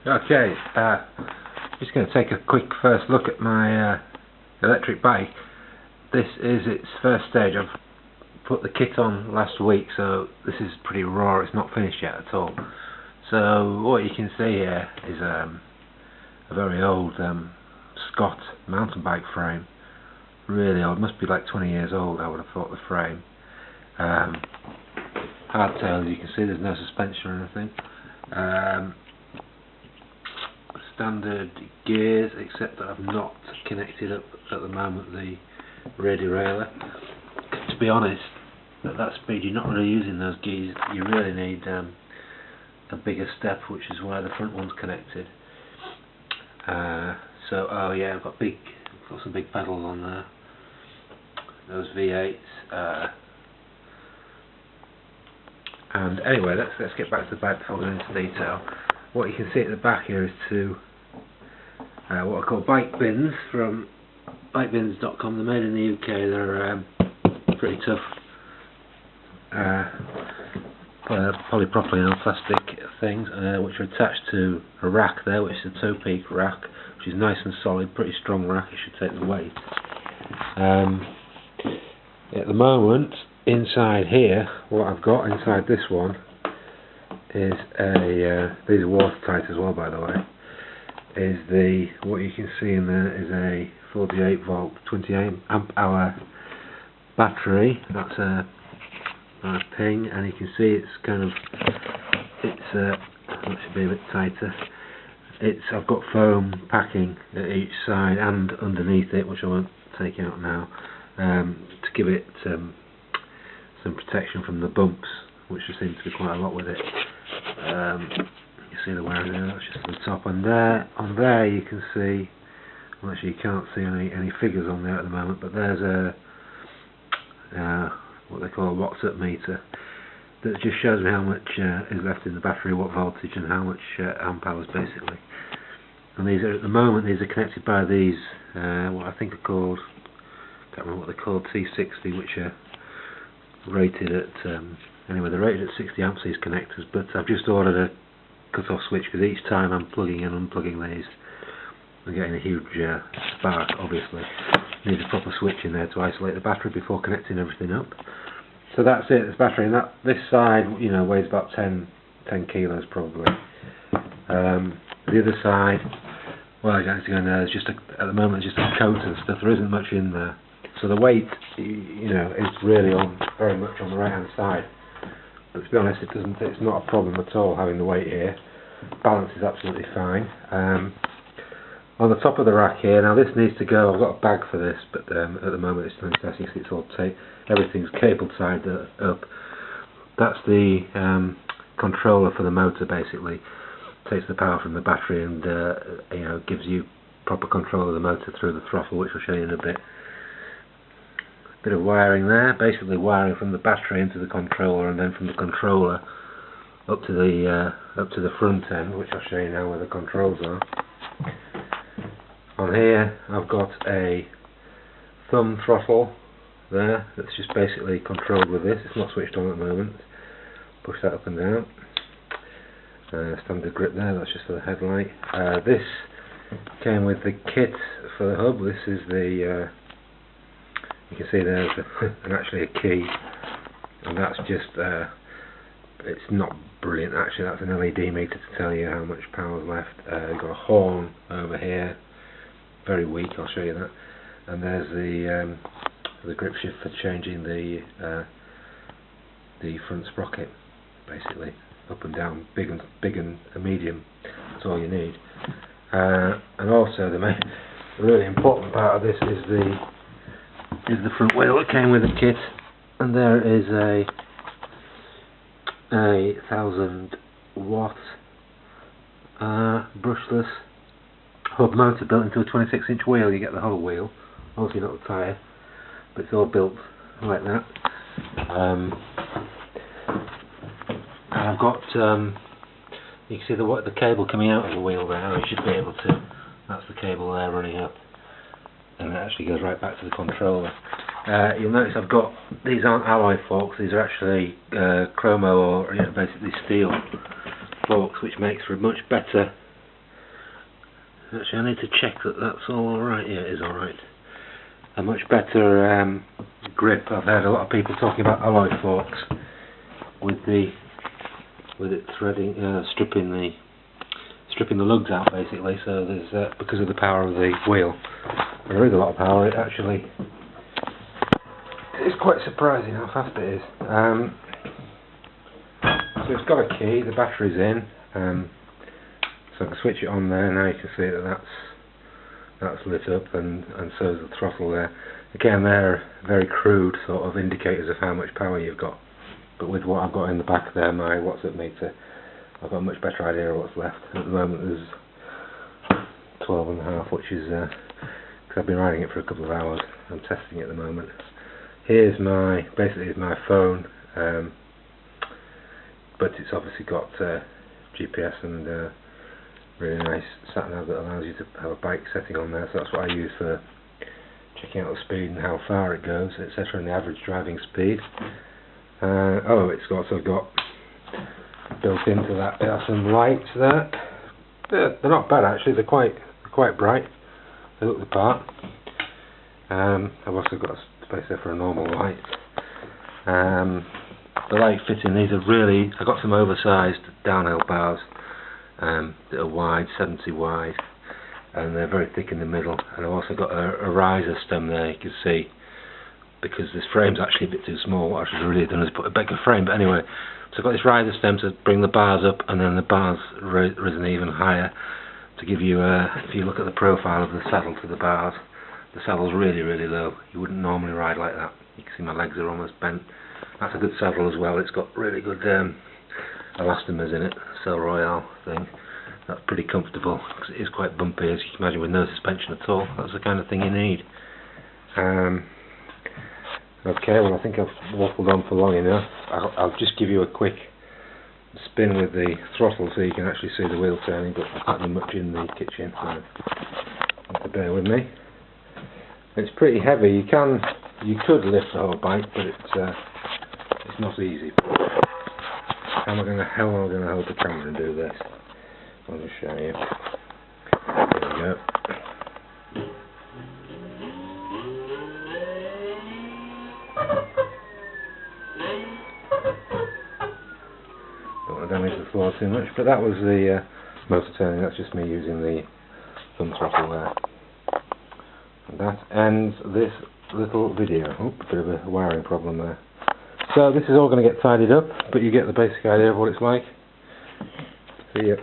Okay, just going to take a quick first look at my electric bike. This is its first stage. I've put the kit on last week, so this is pretty raw. It's not finished yet at all. So what you can see here is a very old Scott mountain bike frame. Really old, must be like 20 years old, I would have thought, the frame. Hardtail, as you can see, there's no suspension or anything. Standard gears, except that I've not connected up at the moment the rear derailleur. To be honest, at that speed you're not really using those gears. You really need a bigger step, which is why the front one's connected. Oh yeah, I've got some big pedals on there. Those V8s. And anyway, let's get back to the bike before going into detail. What you can see at the back here is two what I call bike bins from bikebins.com. They're made in the UK. They're pretty tough polypropylene or plastic things, which are attached to a rack there, which is a toe-peak rack, which is nice and solid, pretty strong rack. It should take the weight. At the moment, inside here, what I've got inside this one is these are watertight as well, by the way, is what you can see in there is a 48 volt 28 amp hour battery. That's a ping, and you can see it's that should be a bit tighter. I've got foam packing at each side and underneath it, which I won't take out now, to give it some protection from the bumps, which there seems to be quite a lot with it. You see the wear there, that's just the top. And on there you can see, well, actually you can't see any figures on there at the moment, but there's what they call a watts up meter that just shows me how much is left in the battery, what voltage and how much amp hours basically. And these are, at the moment, these are connected by these what I think are called, can't remember what they're called, T60, which are rated at anyway, they're rated at 60 amps, these connectors, but I've just ordered a cut-off switch because each time I'm plugging in and unplugging these I'm getting a huge spark. Obviously need a proper switch in there to isolate the battery before connecting everything up. So that's it, this battery, and this side, you know, weighs about 10 kilos probably. The other side, well, you don't go in there, there's just at the moment just a coat and stuff, there isn't much in there. So the weight, you know, is really very much on the right hand side. But to be honest, it's not a problem at all having the weight here. Balance is absolutely fine. On the top of the rack here, now this needs to go, I've got a bag for this, but at the moment it's still in testing, so it's all taped. Everything's cabled side up. That's the controller for the motor basically. Takes the power from the battery and you know, gives you proper control of the motor through the throttle, which I'll show you in a bit. Bit of wiring there, basically wiring from the battery into the controller, and then from the controller up to the front end, which I'll show you now where the controls are. On here I've got a thumb throttle there that's just basically controlled with this. It's not switched on at the moment. Push that up and down. Standard grip there, that's just for the headlight. This came with the kit for the hub. This is the you can see there's actually a key, and that's just it's not brilliant actually, that's an LED meter to tell you how much power's left. You've got a horn over here, very weak, I'll show you that, and there's the grip shift for changing the front sprocket, basically up and down, big and medium. That's all you need. And also the really important part of this is the front wheel that came with the kit, and there is a 1000 watt brushless hub motor built into a 26-inch wheel. You get the whole wheel, obviously not the tyre, but it's all built like that. And I've got you can see the cable coming out of the wheel there. You should be able to. That's the cable there running up, and it actually goes right back to the controller. You'll notice I've got, these aren't alloy forks, these are actually chromo, or basically steel forks, which makes for a much better Actually, I need to check that that's all alright. Yeah, it is alright. A much better grip. I've heard a lot of people talking about alloy forks with it threading, stripping the lugs out basically. So there's because of the power of the wheel, there is a lot of power. It actually is quite surprising how fast it is. So it's got a key. The battery's in. So I can switch it on there. Now you can see that that's lit up, and so is the throttle there. Again, they're very crude sort of indicators of how much power you've got. But with what I've got in the back there, my WhatsApp meter, I've got a much better idea of what's left. At the moment there's 12.5, which is, because I've been riding it for a couple of hours. I'm testing it at the moment. Here's basically my phone, but it's obviously got GPS and really nice sat nav that allows you to have a bike setting on there. So that's what I use for checking out the speed and how far it goes, etc., and the average driving speed. Oh, it's also got built into that, there are some lights there. They're not bad actually. They're quite bright. They look the part. I've also got a space there for a normal light. The light fitting, these are really, I got some oversized downhill bars that are wide, 70 wide, and they're very thick in the middle. And I've also got a riser stem there, you can see, because this frame's actually a bit too small. What I should have really done is put a bigger frame, but anyway, so I've got this riser stem to bring the bars up, and then the bars risen even higher to give you if you look at the profile of the saddle to the bars, the saddle's really, really low. You wouldn't normally ride like that. You can see my legs are almost bent. That's a good saddle as well. It's got really good elastomers in it, Cell Royale thing. That's pretty comfortable because it is quite bumpy, as you can imagine, with no suspension at all. That's the kind of thing you need. Okay, well I think I've waffled on for long enough. I'll just give you a quick spin with the throttle so you can actually see the wheel turning, but I can't do much in the kitchen, so you have to bear with me. It's pretty heavy. You could lift the whole bike, but it's not easy. How am I going to hold the camera and do this? I'll just show you. There we go. Don't want to damage the floor too much, but that was the motor turning. That's just me using the thumb throttle there. And that ends this little video. Oop, a bit of a wiring problem there. So this is all going to get tidied up, but you get the basic idea of what it's like. See ya.